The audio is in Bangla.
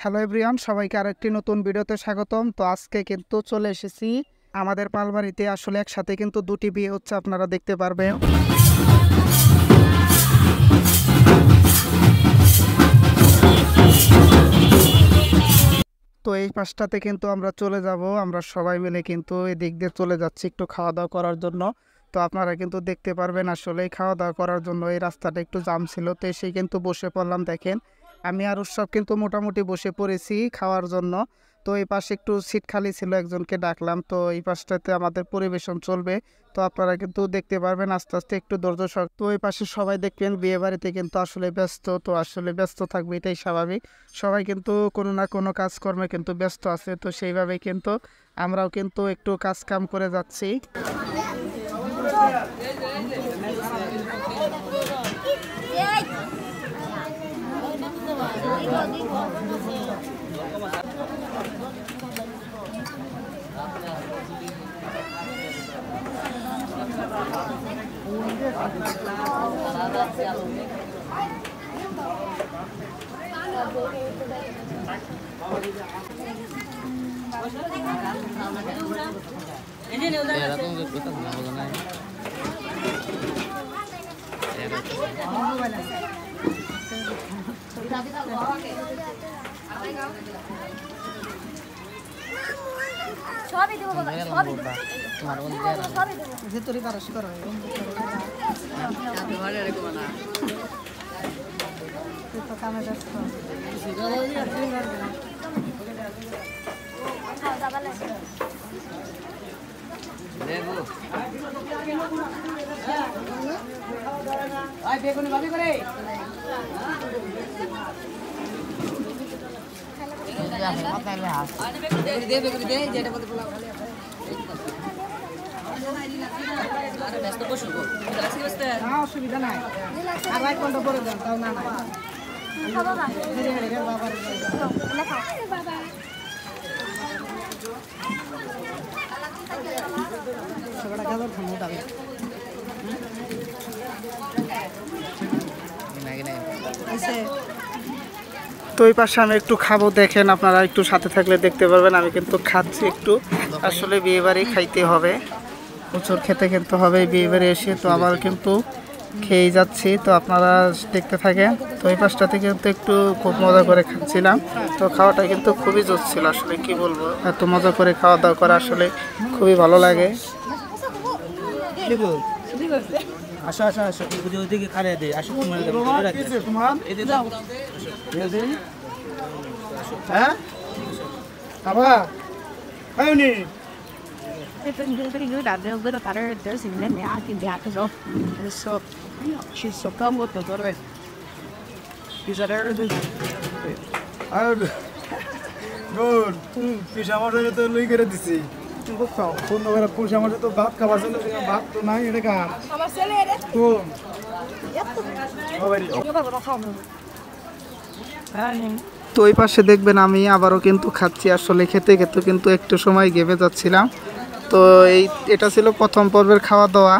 হ্যালো এভরিওয়ান, সবাইকে আরেকটি নতুন ভিডিওতে স্বাগতম। তো আজকে কিন্তু চলে এসেছি আমাদের পালবাড়িতে। আসলে একসাথে কিন্তু দুটি বিয়ে হচ্ছে, আপনারা দেখতে পারবেন। তো এই পাশটাতে কিন্তু আমরা চলে যাব, আমরা সবাই মিলে কিন্তু এদিক দিয়ে চলে যাচ্ছি একটু খাওয়া দাওয়া করার জন্য। তো আপনারা কিন্তু দেখতে পারবেন আসলে খাওয়া দাওয়া করার জন্য এই রাস্তাটা একটু জাম ছিল, তো এসেই কিন্তু বসে পড়লাম। দেখেন আমি আর উৎসব কিন্তু মোটামুটি বসে পড়েছি খাওয়ার জন্য। তো এই পাশে একটু সিট খালি ছিল, একজনকে ডাকলাম। তো এই পাশটাতে আমাদের পরিবেশন চলবে, তো আপনারা কিন্তু দেখতে পারবেন আস্তে আস্তে, একটু ধৈর্য সহ। তো এই পাশে সবাই দেখবেন বিয়ে বাড়িতে কিন্তু আসলে ব্যস্ত, তো আসলে ব্যস্ত থাকবে এটাই স্বাভাবিক। সবাই কিন্তু কোনো না কোনো কাজকর্মে কিন্তু ব্যস্ত আছে, তো সেইভাবেই কিন্তু আমরাও কিন্তু একটু কাজ কাম করে যাচ্ছি। সবই দেবো বাবা, সবই দেবো। তোমার যে তোরই পারস করো তুই তো কামে ব্যস্ত। বেগুনি ভাবি করে অসুবিধা নাই, আর এক ঘন্টা পরে দেন তাও না তো এই পাশে আমি একটু খাবো, দেখেন আপনারা একটু সাথে থাকলে দেখতে পারবেন। আমি কিন্তু খাচ্ছি একটু, আসলে বিয়ে বাড়ি খাইতে হবে, প্রচুর খেতে খেতে হবে বিয়ে বাড়ি এসে। তো আবার কিন্তু খেয়ে যাচ্ছি, তো আপনারা দেখতে থাকেন। তো এই পাশটাতে কিন্তু একটু খুব মজা করে খাচ্ছিলাম, তো খাওয়াটা কিন্তু খুবই জোর ছিল। আসলে কি বলবো, এত মজা করে খাওয়া দাওয়া করা আসলে খুবই ভালো লাগে। আসো আসো আসো ওদিকে খালে দে আসো হ্যাঁ বাবা খাইনি It's been pretty good. I did a little better. There's even in there. I can back it off. And so, she's so come with the daughter. She's at everything. Good. Fish আমার জন্য তো লই করে দিছি। তুমি খাও। কোন করে পুষ আমার তো ভাত খাবার জন্য ভাত তো নাই এটা খা। আমার ছেলে রে। তো ওভারি। তো ওই পাশে দেখবেন আমি আবারও কিন্তু খাচ্ছি। আসলে খেতে খেতে কিন্তু একটু সময় গেমে যাচ্ছিলাম। তো এটা ছিল প্রথম পর্বের খাওয়া দাওয়া।